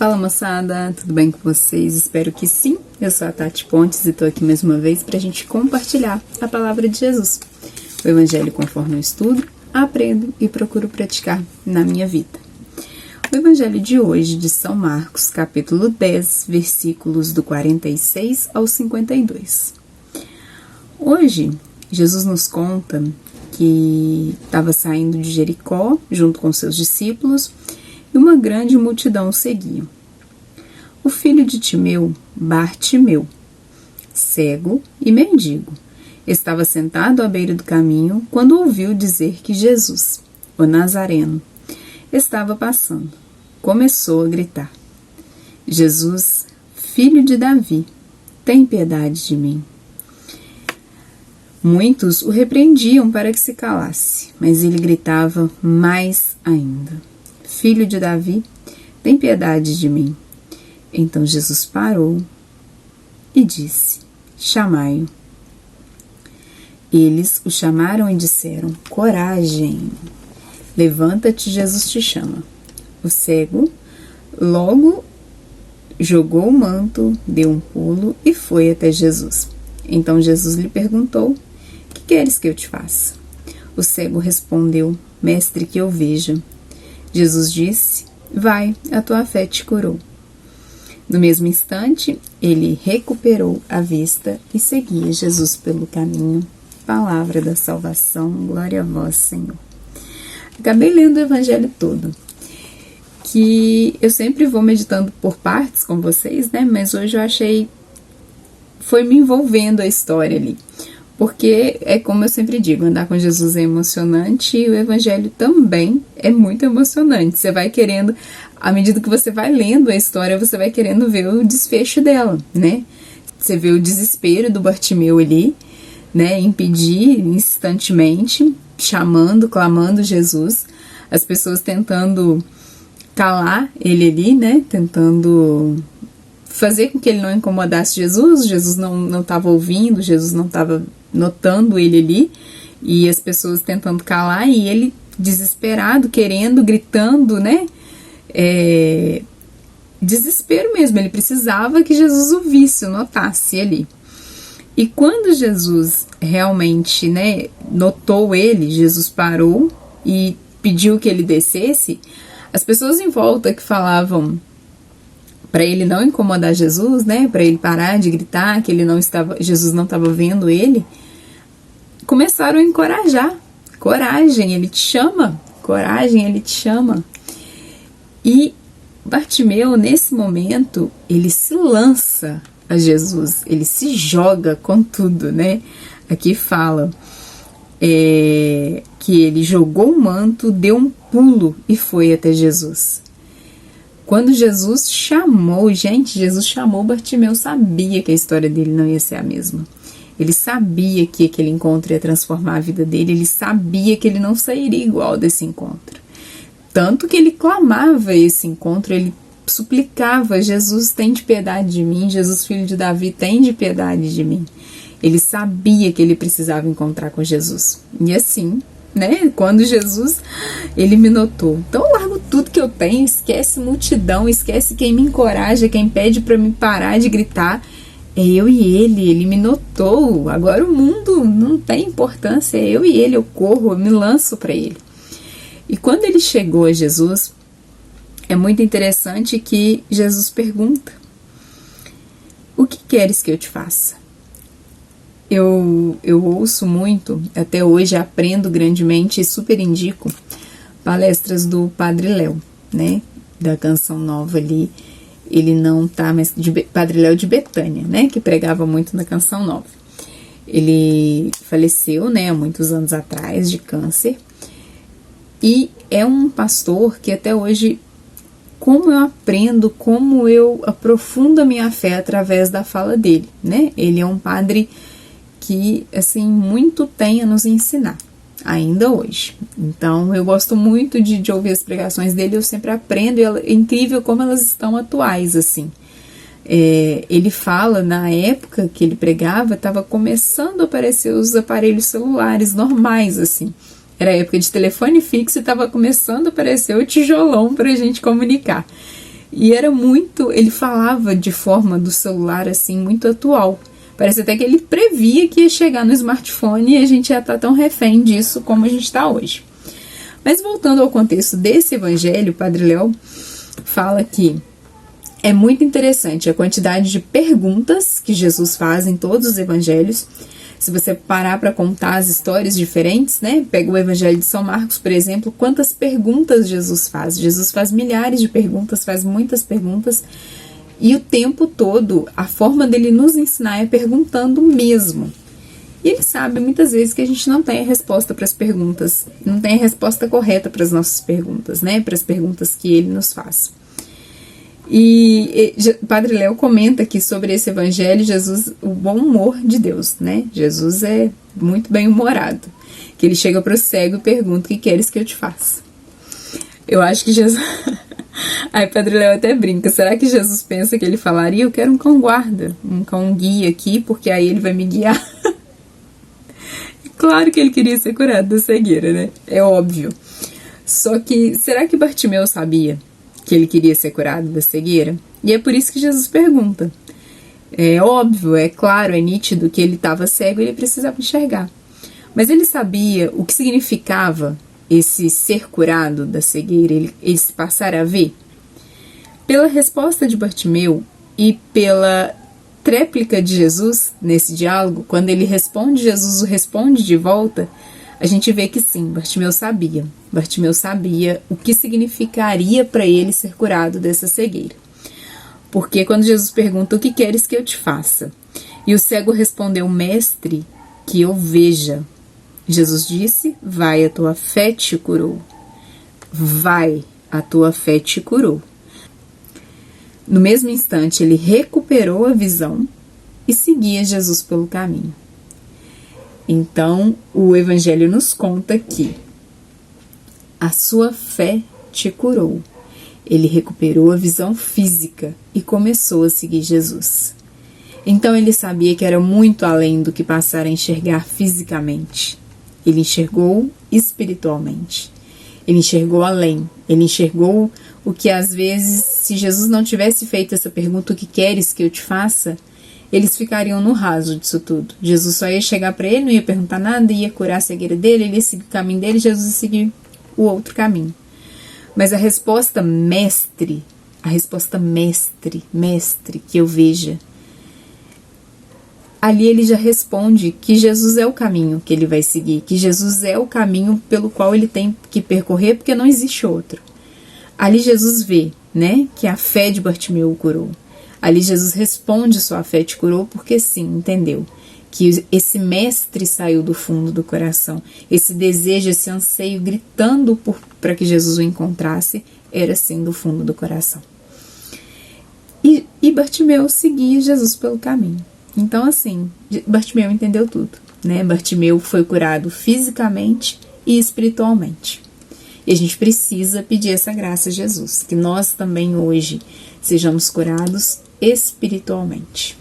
Fala moçada, tudo bem com vocês? Espero que sim. Eu sou a Tati Pontes e tô aqui mais uma vez pra gente compartilhar a palavra de Jesus. O Evangelho conforme eu estudo, aprendo e procuro praticar na minha vida. O Evangelho de hoje, de São Marcos, capítulo 10, versículos do 46 ao 52. Hoje, Jesus nos conta que estava saindo de Jericó junto com seus discípulos e uma grande multidão o seguia. O filho de Timeu, Bartimeu, cego e mendigo, estava sentado à beira do caminho quando ouviu dizer que Jesus, o Nazareno, estava passando. Começou a gritar: Jesus, filho de Davi, tem piedade de mim. Muitos o repreendiam para que se calasse, mas ele gritava mais ainda: Filho de Davi, tem piedade de mim. Então Jesus parou e disse: Chamai-o. Eles o chamaram e disseram: Coragem, levanta-te, Jesus te chama. O cego logo jogou o manto, deu um pulo e foi até Jesus. Então Jesus lhe perguntou: Que queres que eu te faça? O cego respondeu: Mestre, que eu veja. Jesus disse: Vai, a tua fé te curou. No mesmo instante, ele recuperou a vista e seguia Jesus pelo caminho. Palavra da salvação, glória a vós, Senhor. Acabei lendo o Evangelho todo, que eu sempre vou meditando por partes com vocês, né? Mas hoje eu achei, foi me envolvendo a história ali. Porque é como eu sempre digo, andar com Jesus é emocionante e o Evangelho também é muito emocionante. Você vai querendo, à medida que você vai lendo a história, você vai querendo ver o desfecho dela, né? Você vê o desespero do Bartimeu ali, né? Impedir instantemente, chamando, clamando Jesus. As pessoas tentando calar ele ali, né? Tentando fazer com que ele não incomodasse Jesus. Jesus não estava ouvindo, Jesus não estava notando ele ali, e as pessoas tentando calar, e ele desesperado, querendo, gritando, né? Desespero mesmo, ele precisava que Jesus o visse, o notasse ali. E quando Jesus realmente, né, notou ele, Jesus parou e pediu que ele descesse, as pessoas em volta que falavam para ele não incomodar Jesus, né, para ele parar de gritar, que ele não estava, Jesus não estava vendo ele, começaram a encorajar. Coragem, ele te chama. Coragem, ele te chama. E Bartimeu, nesse momento, ele se lança a Jesus, ele se joga com tudo, né? Aqui fala que ele jogou o manto, deu um pulo e foi até Jesus. Quando Jesus chamou, Jesus chamou Bartimeu, sabia que a história dele não ia ser a mesma. Ele sabia que aquele encontro ia transformar a vida dele, ele sabia que ele não sairia igual desse encontro. Tanto que ele clamava esse encontro, ele suplicava: Jesus, tem de piedade de mim, Jesus, filho de Davi, tem de piedade de mim. Ele sabia que ele precisava encontrar com Jesus. E assim, né, quando Jesus, ele me notou. Então eu largo tudo que eu tenho, esquece multidão, esquece quem me encoraja, quem pede para me parar de gritar. É eu e ele me notou. Agora o mundo não tem importância, é eu e ele, eu corro, eu me lanço para ele. E quando ele chegou a Jesus, é muito interessante que Jesus pergunta: O que queres que eu te faça? Eu ouço muito, até hoje aprendo grandemente e super indico palestras do Padre Léo, né? Da Canção Nova ali. Ele não tá, mas Padre Léo de Betânia, né? Que pregava muito na Canção Nova. Ele faleceu, né? Há muitos anos atrás, de câncer. E é um pastor que até hoje, como eu aprendo, como eu aprofundo a minha fé através da fala dele, né? Ele é um padre que, assim, muito tem a nos ensinar, ainda hoje. Então, eu gosto muito de ouvir as pregações dele, eu sempre aprendo, e é incrível como elas estão atuais, assim. Ele fala, na época que ele pregava, estava começando a aparecer os aparelhos celulares normais, assim. Era a época de telefone fixo e estava começando a aparecer o tijolão para a gente comunicar. E era muito, ele falava de forma do celular assim, muito atual. Parece até que ele previa que ia chegar no smartphone e a gente ia estar tão refém disso como a gente está hoje. Mas voltando ao contexto desse evangelho, o Padre Léo fala que é muito interessante a quantidade de perguntas que Jesus faz em todos os evangelhos. Se você parar para contar as histórias diferentes, né? Pega o evangelho de São Marcos, por exemplo, quantas perguntas Jesus faz. Jesus faz milhares de perguntas, faz muitas perguntas. E o tempo todo, a forma dele nos ensinar é perguntando mesmo. E ele sabe muitas vezes que a gente não tem a resposta para as perguntas, não tem a resposta correta para as nossas perguntas, né? Para as perguntas que ele nos faz. E o Padre Léo comenta aqui sobre esse evangelho, Jesus, o bom humor de Deus, né? Jesus é muito bem humorado. Que ele chega para o cego e pergunta: o que queres que eu te faça? Eu acho que Jesus... Aí Padre Léo até brinca, será que Jesus pensa que ele falaria: eu quero um cão guarda, um cão guia aqui, porque aí ele vai me guiar? Claro que ele queria ser curado da cegueira, né? É óbvio. Só que, será que Bartimeu sabia que ele queria ser curado da cegueira? E é por isso que Jesus pergunta. É óbvio, é claro, é nítido que ele estava cego e ele precisava enxergar. Mas ele sabia o que significava esse ser curado da cegueira, ele se passar a ver? Pela resposta de Bartimeu e pela tréplica de Jesus nesse diálogo, quando ele responde, Jesus o responde de volta, a gente vê que sim, Bartimeu sabia. Bartimeu sabia o que significaria para ele ser curado dessa cegueira. Porque quando Jesus pergunta: o que queres que eu te faça? E o cego respondeu: mestre, que eu veja. Jesus disse: vai, a tua fé te curou. Vai, a tua fé te curou. No mesmo instante, ele recuperou a visão e seguia Jesus pelo caminho. Então, o Evangelho nos conta que a sua fé te curou. Ele recuperou a visão física e começou a seguir Jesus. Então, ele sabia que era muito além do que passar a enxergar fisicamente. Ele enxergou espiritualmente. Ele enxergou além. Ele enxergou o que às vezes, se Jesus não tivesse feito essa pergunta: o que queres que eu te faça? Eles ficariam no raso disso tudo. Jesus só ia chegar para ele, não ia perguntar nada, ia curar a cegueira dele, ele ia seguir o caminho dele, Jesus ia seguir o outro caminho. Mas a resposta mestre, que eu veja, ali ele já responde que Jesus é o caminho que ele vai seguir, que Jesus é o caminho pelo qual ele tem que percorrer, porque não existe outro. Ali Jesus vê, né, que a fé de Bartimeu o curou. Ali Jesus responde: sua fé te curou, porque sim, entendeu que esse mestre saiu do fundo do coração. Esse desejo, esse anseio gritando para que Jesus o encontrasse, era sim do fundo do coração. E Bartimeu seguia Jesus pelo caminho. Então assim, Bartimeu entendeu tudo, né? Bartimeu foi curado fisicamente e espiritualmente. E a gente precisa pedir essa graça a Jesus, que nós também hoje sejamos curados espiritualmente.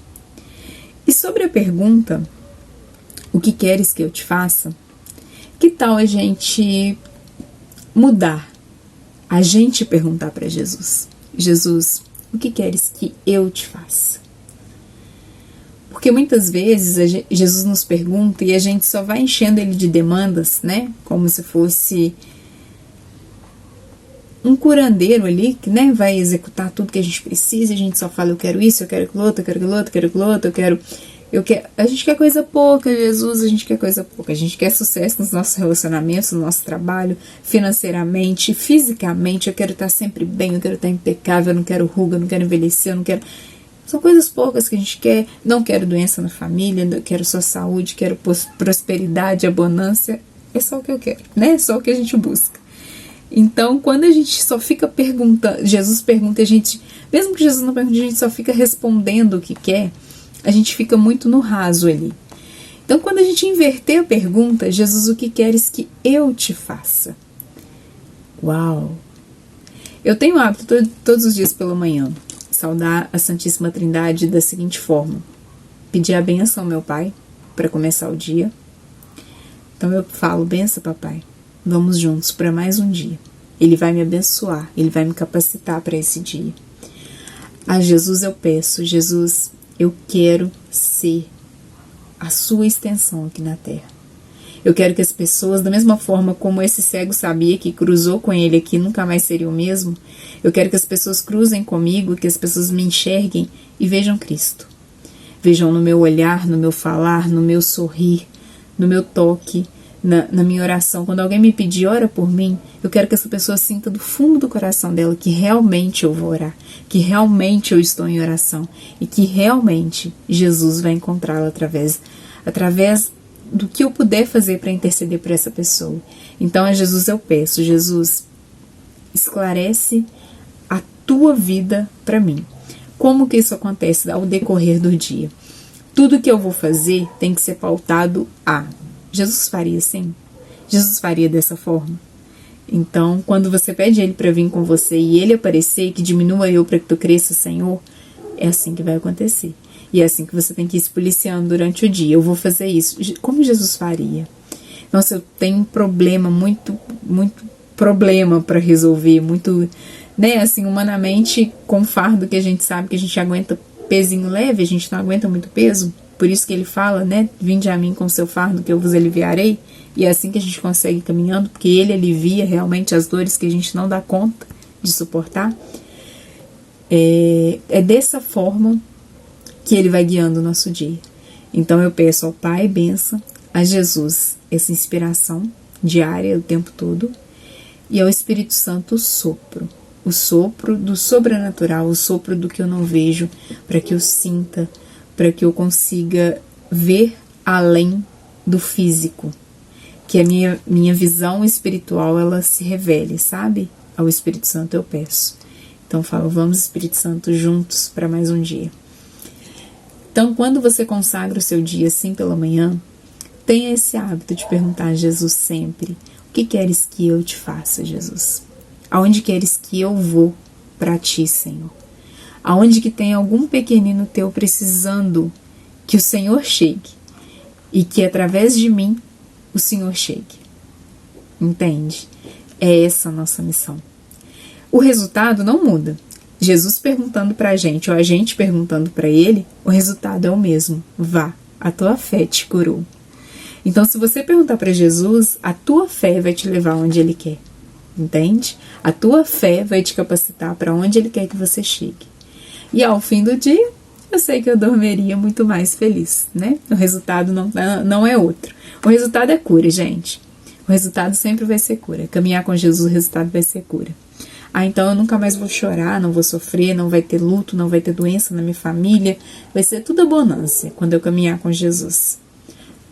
E sobre a pergunta: o que queres que eu te faça? Que tal a gente mudar? A gente perguntar para Jesus: Jesus, o que queres que eu te faça? Porque muitas vezes Jesus nos pergunta e a gente só vai enchendo ele de demandas, né? Como se fosse um curandeiro ali, que, né, vai executar tudo que a gente precisa, a gente só fala: eu quero isso, eu quero aquilo outro, eu quero aquilo outro, eu quero aquilo outro, eu quero... A gente quer coisa pouca, Jesus, a gente quer coisa pouca. A gente quer sucesso nos nossos relacionamentos, no nosso trabalho, financeiramente, fisicamente. Eu quero estar sempre bem, eu quero estar impecável, eu não quero ruga, eu não quero envelhecer, eu não quero... São coisas poucas que a gente quer. Não quero doença na família, eu quero só saúde, quero prosperidade, abundância. É só o que eu quero, né? É só o que a gente busca. Então, quando a gente só fica perguntando, Jesus pergunta, a gente, mesmo que Jesus não pergunte, a gente só fica respondendo o que quer, a gente fica muito no raso ali. Então, quando a gente inverter a pergunta: Jesus, o que queres que eu te faça? Uau! Eu tenho o hábito todos os dias pela manhã saudar a Santíssima Trindade da seguinte forma: pedir a bênção ao meu Pai para começar o dia. Então eu falo: benção, papai, vamos juntos para mais um dia. Ele vai me abençoar, ele vai me capacitar para esse dia. A Jesus eu peço, Jesus, eu quero ser a sua extensão aqui na terra. Eu quero que as pessoas, da mesma forma como esse cego sabia que cruzou com ele aqui, nunca mais seria o mesmo, eu quero que as pessoas cruzem comigo, que as pessoas me enxerguem e vejam Cristo. Vejam no meu olhar, no meu falar, no meu sorrir, no meu toque, na minha oração. Quando alguém me pedir, ora por mim, eu quero que essa pessoa sinta do fundo do coração dela que realmente eu vou orar, que realmente eu estou em oração e que realmente Jesus vai encontrá-la através do que eu puder fazer para interceder por essa pessoa. Então a Jesus eu peço, Jesus, esclarece a tua vida para mim. Como que isso acontece ao decorrer do dia? Tudo que eu vou fazer tem que ser pautado a Jesus faria assim? Jesus faria dessa forma? Então, quando você pede Ele para vir com você e Ele aparecer, que diminua eu para que tu cresça, Senhor, é assim que vai acontecer. E é assim que você tem que ir se policiando durante o dia. Eu vou fazer isso. Como Jesus faria? Nossa, eu tenho um problema, muito problema para resolver, muito, né, assim, humanamente, com fardo que a gente sabe que a gente aguenta pezinho leve, a gente não aguenta muito peso. Por isso que ele fala, né, vinde a mim com o seu fardo que eu vos aliviarei. E é assim que a gente consegue ir caminhando, porque ele alivia realmente as dores que a gente não dá conta de suportar. É dessa forma que ele vai guiando o nosso dia. Então eu peço ao Pai bênção, a Jesus essa inspiração diária o tempo todo, e ao Espírito Santo o sopro do sobrenatural, o sopro do que eu não vejo, para que eu sinta, para que eu consiga ver além do físico, que a minha visão espiritual ela se revele, sabe? Ao Espírito Santo eu peço. Então falo, vamos Espírito Santo juntos para mais um dia. Então quando você consagra o seu dia assim pela manhã, tenha esse hábito de perguntar a Jesus sempre, o que queres que eu te faça, Jesus? Aonde queres que eu vou para ti, Senhor? Aonde que tem algum pequenino teu precisando que o Senhor chegue e que através de mim o Senhor chegue. Entende? É essa a nossa missão. O resultado não muda. Jesus perguntando pra gente, ou a gente perguntando pra ele, o resultado é o mesmo. Vá, a tua fé te curou. Então, se você perguntar pra Jesus, a tua fé vai te levar onde ele quer. Entende? A tua fé vai te capacitar para onde ele quer que você chegue. E ao fim do dia, eu sei que eu dormiria muito mais feliz, né? O resultado não é outro. O resultado é cura, gente. O resultado sempre vai ser cura. Caminhar com Jesus, o resultado vai ser cura. Então eu nunca mais vou chorar, não vou sofrer, não vai ter luto, não vai ter doença na minha família. Vai ser tudo abundância quando eu caminhar com Jesus.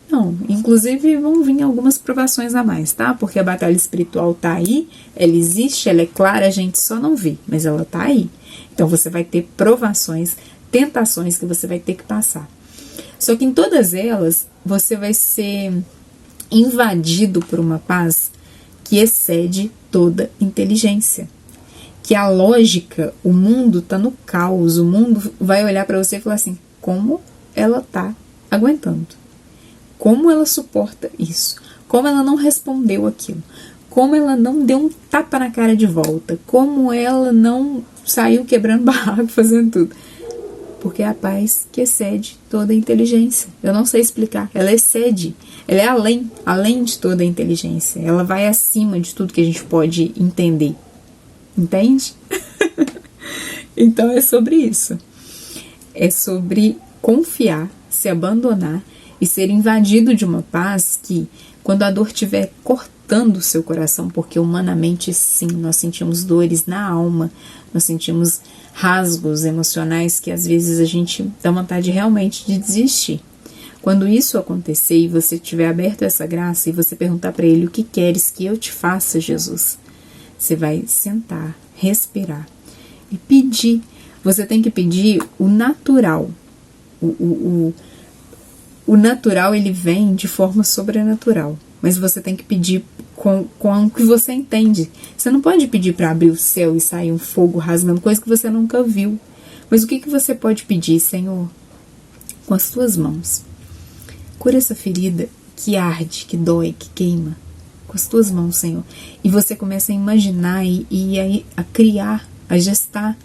Não, inclusive vão vir algumas provações a mais, tá? Porque a batalha espiritual tá aí, ela existe, ela é clara, a gente só não vê, mas ela tá aí. Então você vai ter provações, tentações que você vai ter que passar. Só que em todas elas, você vai ser invadido por uma paz que excede toda inteligência. Que a lógica, o mundo tá no caos, o mundo vai olhar para você e falar assim, como ela tá aguentando? Como ela suporta isso? Como ela não respondeu aquilo? Como ela não deu um tapa na cara de volta? Como ela não saiu quebrando barraco, fazendo tudo? Porque é a paz que excede toda a inteligência. Eu não sei explicar. Ela excede. Ela é além de toda a inteligência. Ela vai acima de tudo que a gente pode entender. Entende? Então é sobre isso. É sobre confiar, se abandonar e ser invadido de uma paz que, quando a dor estiver cortando o seu coração, porque humanamente sim, nós sentimos dores na alma, nós sentimos rasgos emocionais que às vezes a gente dá vontade realmente de desistir. Quando isso acontecer e você tiver aberto essa graça e você perguntar para ele, o que queres que eu te faça, Jesus? Você vai sentar, respirar e pedir. Você tem que pedir o natural. O natural, ele vem de forma sobrenatural, mas você tem que pedir com o que você entende. Você não pode pedir para abrir o céu e sair um fogo rasgando, coisa que você nunca viu. Mas o que você pode pedir, Senhor? Com as tuas mãos. Cura essa ferida que arde, que dói, que queima. Com as tuas mãos, Senhor. E você começa a imaginar e a criar, a gestar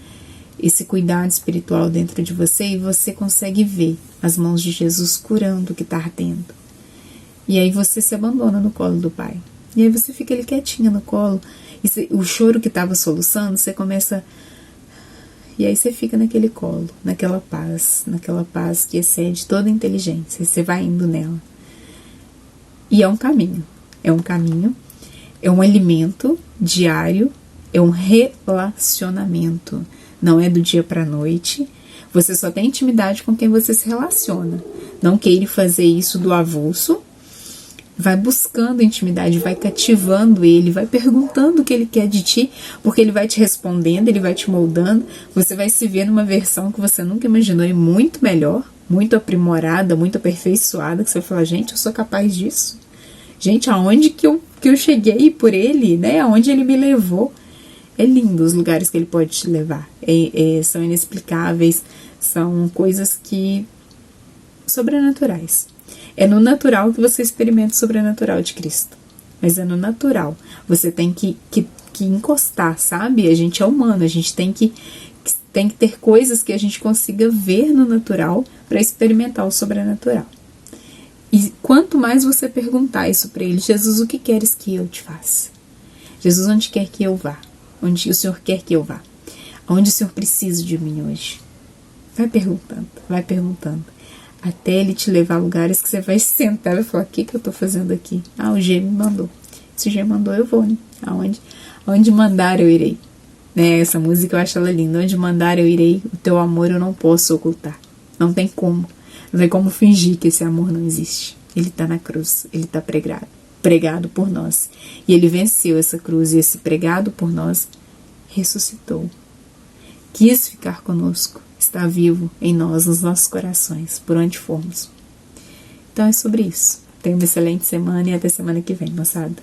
esse cuidado espiritual dentro de você e você consegue ver as mãos de Jesus curando o que está ardendo. E aí você se abandona no colo do Pai. E aí você fica ali quietinha no colo. E o choro que estava soluçando, você começa... E aí você fica naquele colo, naquela paz que excede toda a inteligência. E você vai indo nela. E é um caminho, é um alimento diário, é um relacionamento. Não é do dia para a noite. Você só tem intimidade com quem você se relaciona. Não queira fazer isso do avulso. Vai buscando intimidade, vai cativando ele, vai perguntando o que ele quer de ti, porque ele vai te respondendo, ele vai te moldando. Você vai se ver numa versão que você nunca imaginou e muito melhor, muito aprimorada, muito aperfeiçoada, que você vai falar, gente, eu sou capaz disso. Gente, aonde que eu cheguei por ele, né? Aonde ele me levou. É lindo os lugares que ele pode te levar. São inexplicáveis, são coisas que... sobrenaturais. É no natural que você experimenta o sobrenatural de Cristo. Mas é no natural. Você tem que encostar, sabe? A gente é humano, a gente tem que ter coisas que a gente consiga ver no natural para experimentar o sobrenatural. E quanto mais você perguntar isso para ele, Jesus, o que queres que eu te faça? Jesus, onde quer que eu vá? Onde o Senhor quer que eu vá? Onde o Senhor precisa de mim hoje? Vai perguntando. Até ele te levar a lugares que você vai sentar e vai falar, o que eu tô fazendo aqui? Ah, o G me mandou. Se o G mandou, eu vou, né? Aonde mandar eu irei. Né? Essa música eu acho ela linda. Onde mandar eu irei, o teu amor eu não posso ocultar. Não tem como. Não tem como fingir que esse amor não existe. Ele tá na cruz, ele tá pregado por nós. E ele venceu essa cruz e esse pregado por nós ressuscitou. Quis ficar conosco. Está vivo em nós, nos nossos corações, por onde formos. Então é sobre isso. Tenha uma excelente semana e até semana que vem, moçada.